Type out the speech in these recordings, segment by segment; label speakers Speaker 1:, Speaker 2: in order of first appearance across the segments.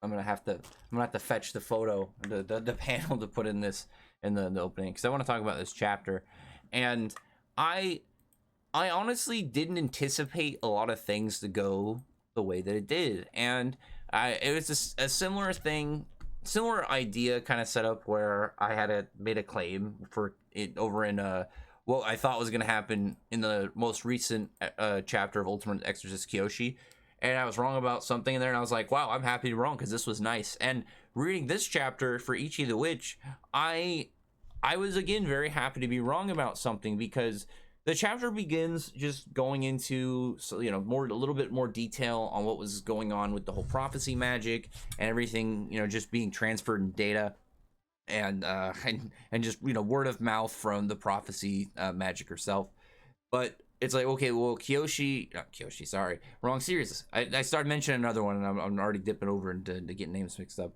Speaker 1: I'm gonna have to fetch the photo, the panel to put in this in the opening, because I want to talk about this chapter. And I I honestly didn't anticipate a lot of things to go the way that it did, and it was a similar thing, similar idea kind of set up where I had made a claim for it over in what I thought was going to happen in the most recent chapter of Ultimate Exorcist Kyoshi, and I was wrong about something in there, and I was like, wow, I'm happy to be wrong because this was nice. And reading this chapter for Ichi the Witch, I was again very happy to be wrong about something, because the chapter begins just going into, so more, a little bit more detail on what was going on with the whole prophecy magic and everything, just being transferred in data, and and just word of mouth from the prophecy magic herself. But it's like, okay, well, not Kyoshi, sorry, wrong series. I started mentioning another one, and I'm already dipping over into getting names mixed up.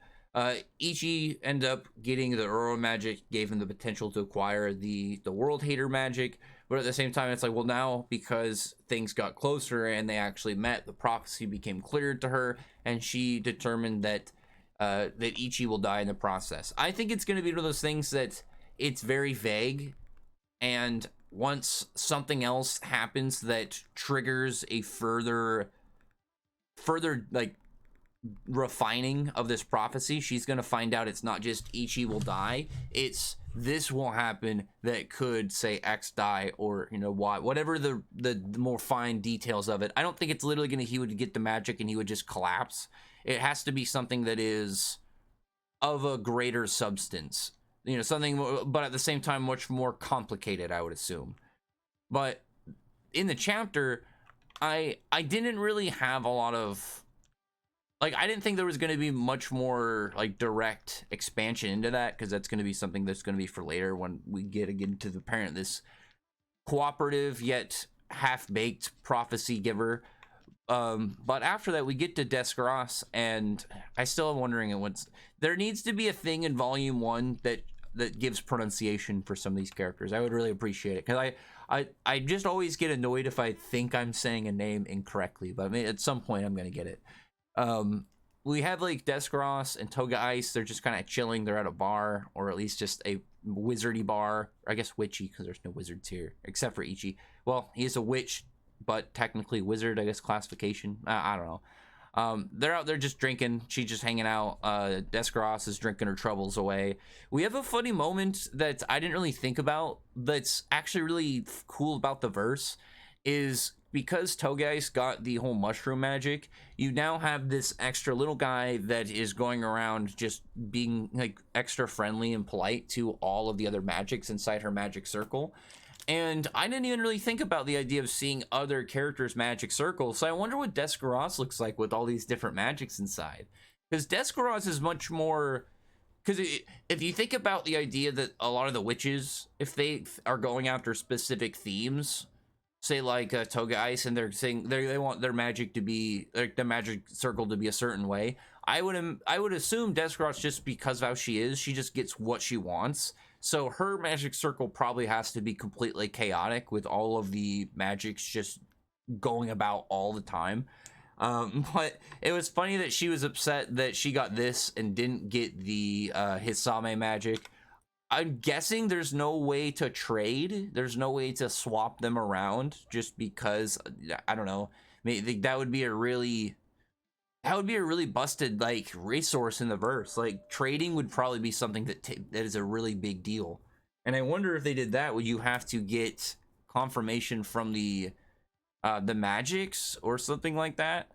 Speaker 1: Ichi ended up getting the Uro magic, gave him the potential to acquire the World Hater magic, but at the same time, it's like, well, now because things got closer and they actually met, the prophecy became clear to her, and she determined that that Ichi will die in the process. I think it's going to be one of those things that it's very vague, and once something else happens that triggers a further like refining of this prophecy, she's going to find out it's not just Ichi will die, it's this will happen that could say X die, or why, whatever the more fine details of it. I don't think it's literally going to, he would get the magic and he would just collapse. It has to be something that is of a greater substance, something, but at the same time much more complicated, I would assume. But in the chapter, I didn't really have a lot of, like, I didn't think there was going to be much more like direct expansion into that, because that's going to be something that's going to be for later when we get again to the parent, this cooperative yet half-baked prophecy giver. But after that, we get to Descaros, and I still am wondering what's, there needs to be a thing in volume 1 that gives pronunciation for some of these characters. I would really appreciate it, because I just always get annoyed if I think I'm saying a name incorrectly, but I mean, at some point I'm gonna get it. We have like Descaros and Toga Ice. They're just kind of chilling. They're at a bar, or at least just a wizardy bar. I guess witchy, because there's no wizards here except for Ichi. Well, he is a witch, but technically wizard, I guess, classification. I don't know. They're out there just drinking. She's just hanging out. Descaros is drinking her troubles away. We have a funny moment that I didn't really think about, that's actually really cool about the verse, is because Togeis got the whole mushroom magic, you now have this extra little guy that is going around just being like extra friendly and polite to all of the other magics inside her magic circle. And I didn't even really think about the idea of seeing other characters' magic circles, so I wonder what Descaros looks like with all these different magics inside. Because Descaros is much more, because if you think about the idea that a lot of the witches, if they are going after specific themes, say like Toga Ice, and they're saying they want their magic to be, like the magic circle to be a certain way, I would assume Descaros, just because of how she is, she just gets what she wants. So her magic circle probably has to be completely chaotic, with all of the magics just going about all the time. But it was funny that she was upset that she got this and didn't get the Hisame magic. I'm guessing there's no way to trade. There's no way to swap them around, just because, I don't know. Maybe that would be a really busted like resource in the verse. Like, trading would probably be something that is a really big deal. And I wonder if they did that, would you have to get confirmation from the magics or something like that?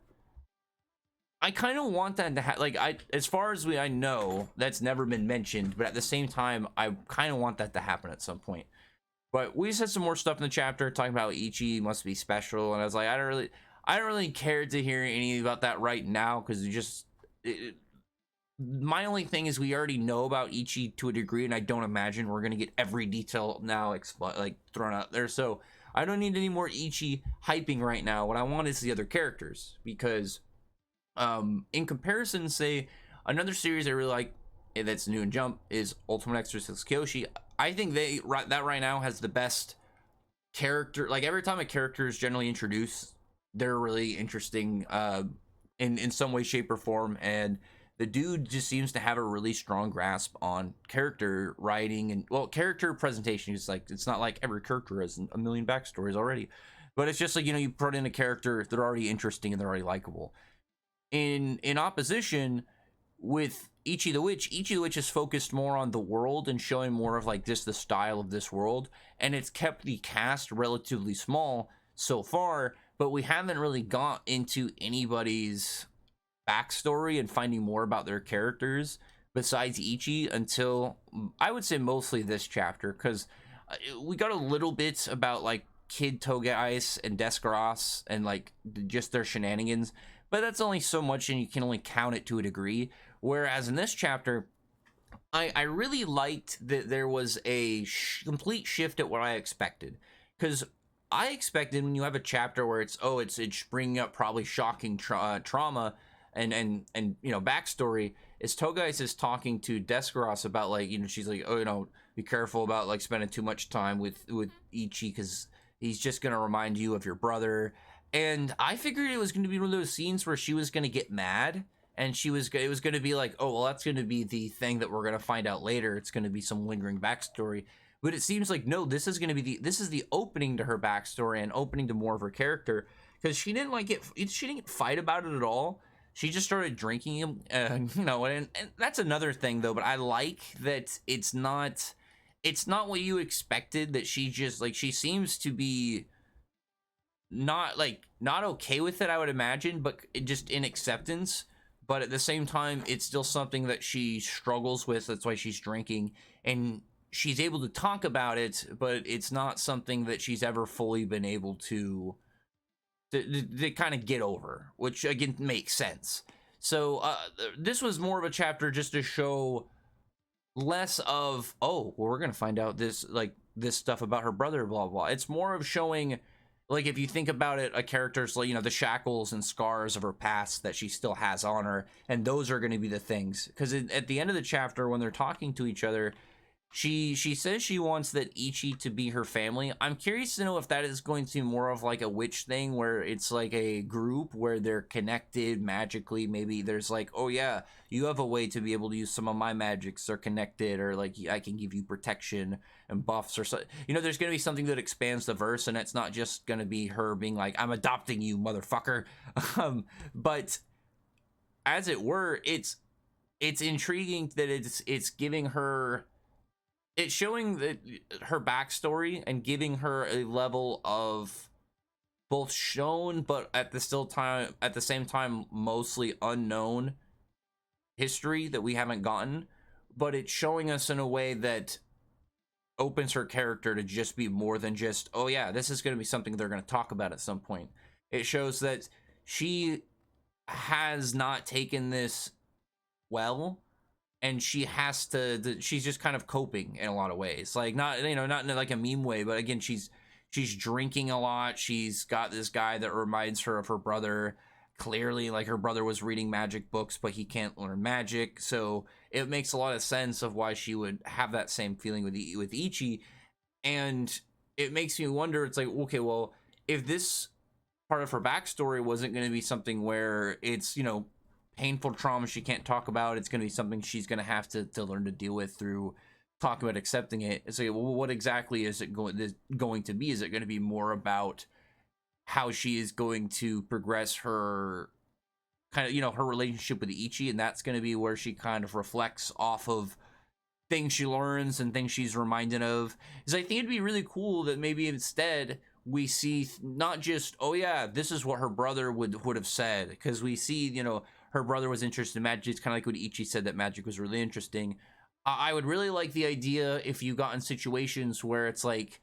Speaker 1: I kind of want that to happen. Like, as far as I know, that's never been mentioned, but at the same time, I kind of want that to happen at some point. But we just had some more stuff in the chapter talking about Ichi must be special, and I was like, I don't really care to hear any about that right now, because my only thing is we already know about Ichi to a degree, and I don't imagine we're gonna get every detail now like thrown out there. So I don't need any more Ichi hyping right now. What I want is the other characters, because in comparison, say another series I really like that's new and Jump is Ultimate Exorcist Kyoshi. I think that right now has the best character. Like, every time a character is generally introduced, they're really interesting in some way, shape, or form, and the dude just seems to have a really strong grasp on character writing and, well, character presentation. It's like, it's not like every character has a million backstories already, but it's just like, you know, you put in a character, they're already interesting and they're already likable. In opposition with Ichi the Witch, Ichi the Witch is focused more on the world and showing more of like just the style of this world, and it's kept the cast relatively small so far, but we haven't really got into anybody's backstory and finding more about their characters besides Ichi until, I would say, mostly this chapter, because we got a little bit about like Kid Togais and Descaros and like just their shenanigans, but that's only so much and you can only count it to a degree. Whereas in this chapter, I really liked that there was a complete shift at what I expected, because I expected when you have a chapter where it's bringing up probably shocking trauma and you know, backstory, is Togais is talking to Descaros about, like, you know, she's like, oh, you know, be careful about like spending too much time with Ichi, because he's just gonna remind you of your brother. And I figured it was going to be one of those scenes where she was going to get mad, and it was going to be like, oh, well, that's going to be the thing that we're going to find out later. It's going to be some lingering backstory. But it seems like, no, this is going to be this is the opening to her backstory and opening to more of her character, because she didn't fight about it at all. She just started drinking him, you know, and that's another thing though. But I like that it's not what you expected. That she just like, she seems to be not okay with it, I would imagine, but just in acceptance. But at the same time, it's still something that she struggles with. That's why she's drinking, and she's able to talk about it, but it's not something that she's ever fully been able to kind of get over, which again makes sense. So this was more of a chapter just to show less of, oh, well, we're gonna find out this stuff about her brother, blah blah. It's more of showing, like, if you think about it, a character's, like, you know, the shackles and scars of her past that she still has on her, and those are going to be the things. Because at the end of the chapter, when they're talking to each other, she says she wants that Ichi to be her family. I'm curious to know if that is going to be more of like a witch thing, where it's like a group where they're connected magically. Maybe there's like, oh yeah, you have a way to be able to use some of my magics, they're connected, or like I can give you protection and buffs, or so. You know, there's going to be something that expands the verse, and it's not just going to be her being like, I'm adopting you, motherfucker. But as it were, it's intriguing that it's giving her, it's showing that her backstory and giving her a level of both shown, but at the same time mostly unknown history that we haven't gotten. But it's showing us in a way that opens her character to just be more than just, oh yeah, this is going to be something they're going to talk about at some point. It shows that she has not taken this well, and she has to, she's just kind of coping in a lot of ways, like, not, you know, not in like a meme way, but again, she's drinking a lot. She's got this guy that reminds her of her brother. Clearly, like, her brother was reading magic books, but he can't learn magic, so it makes a lot of sense of why she would have that same feeling with Ichi. And it makes me wonder, it's like, okay, well, if this part of her backstory wasn't going to be something where it's, you know, painful trauma she can't talk about, it's going to be something she's going to have to learn to deal with through talking about accepting it. It's like, well, what exactly is it going to be? Is it going to be more about how she is going to progress her kind of, you know, her relationship with Ichi, and that's going to be where she kind of reflects off of things she learns and things she's reminded of? Is, I think it'd be really cool that maybe instead we see not just, oh yeah, this is what her brother would have said, because we see, you know, her brother was interested in magic. It's kind of like what Ichi said, that magic was really interesting. I would really like the idea if you got in situations where it's like,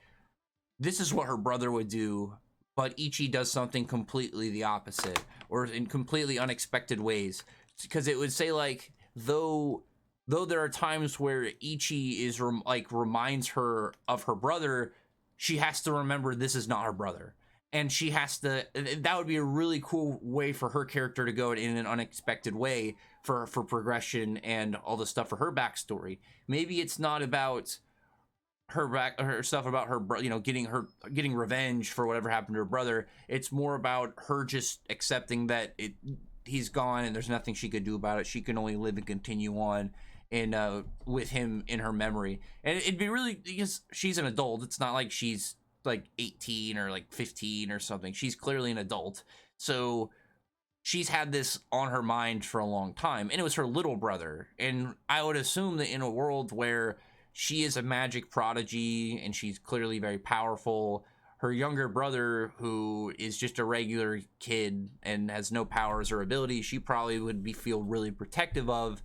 Speaker 1: this is what her brother would do, but Ichi does something completely the opposite, or in completely unexpected ways. Because it would say, like, though there are times where Ichi is reminds her of her brother, she has to remember this is not her brother. And she has to, that would be a really cool way for her character to go in an unexpected way for progression and all the stuff for her backstory. Maybe it's not about her stuff about her, you know, getting revenge for whatever happened to her brother. It's more about her just accepting that he's gone and there's nothing she could do about it. She can only live and continue on in with him in her memory. And it'd be really, because she's an adult. It's not like she's like 18 or like 15 or something. She's clearly an adult. So she's had this on her mind for a long time, and it was her little brother. And I would assume that in a world where she is a magic prodigy and she's clearly very powerful, her younger brother, who is just a regular kid and has no powers or abilities, she probably would feel really protective of.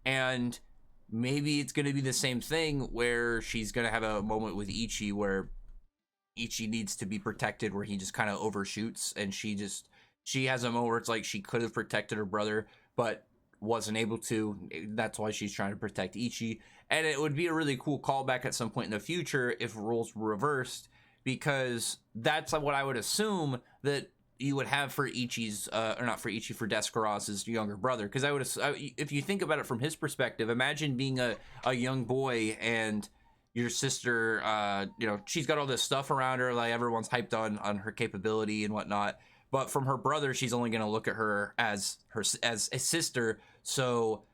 Speaker 1: And maybe it's going to be the same thing where she's going to have a moment with Ichi where Ichi needs to be protected, where he just kind of overshoots, and she has a moment where it's like she could have protected her brother but wasn't able to. That's why she's trying to protect Ichi. And it would be a really cool callback at some point in the future if roles were reversed, because that's what I would assume that you would have for Ichi's or not for Ichi, for Descaros's younger brother. Because if you think about it from his perspective, imagine being a young boy and your sister, she's got all this stuff around her, like everyone's hyped on her capability and whatnot, but from her brother, she's only going to look at her as a sister. So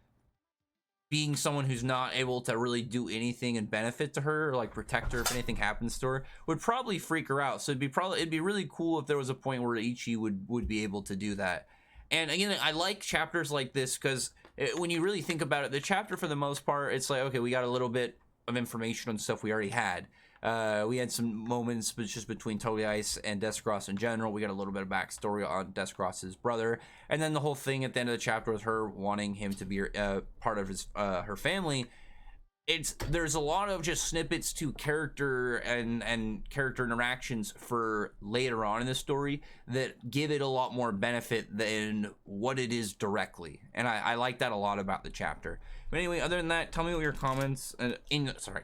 Speaker 1: being someone who's not able to really do anything and benefit to her, or like protect her if anything happens to her, would probably freak her out. So it'd be really cool if there was a point where Ichi would be able to do that. And again, I like chapters like this because when you really think about it, the chapter for the most part, it's like, okay, we got a little bit of information on stuff we already had. We had some moments just between Totally Ice and Descaros in general. We got a little bit of backstory on Descaros's brother, and then the whole thing at the end of the chapter with her wanting him to be part of her family. There's a lot of just snippets to character and character interactions for later on in the story that give it a lot more benefit than what it is directly, and I like that a lot about the chapter. But anyway, other than that, tell me what your comments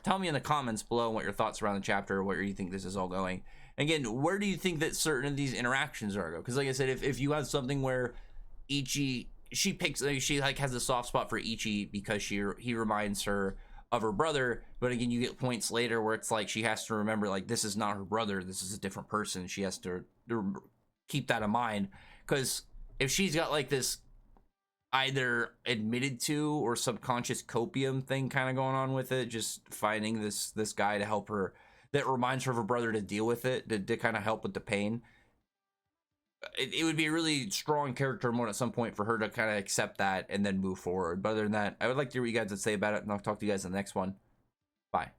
Speaker 1: tell me in the comments below what your thoughts around the chapter, where you think this is all going. Again, where do you think that certain of these interactions are going? Because like I said, if you have something where Ichi, she has a soft spot for Ichi because he reminds her of her brother, but again, you get points later where it's like she has to remember, like, this is not her brother, this is a different person. She has to keep that in mind, because if she's got like this either admitted to or subconscious copium thing kind of going on with it, just finding this guy to help her, that reminds her of her brother, to deal with it, to kind of help with the pain, it would be a really strong character moment at some point for her to kind of accept that and then move forward. But other than that, I would like to hear what you guys would say about it, and I'll talk to you guys in the next one. Bye.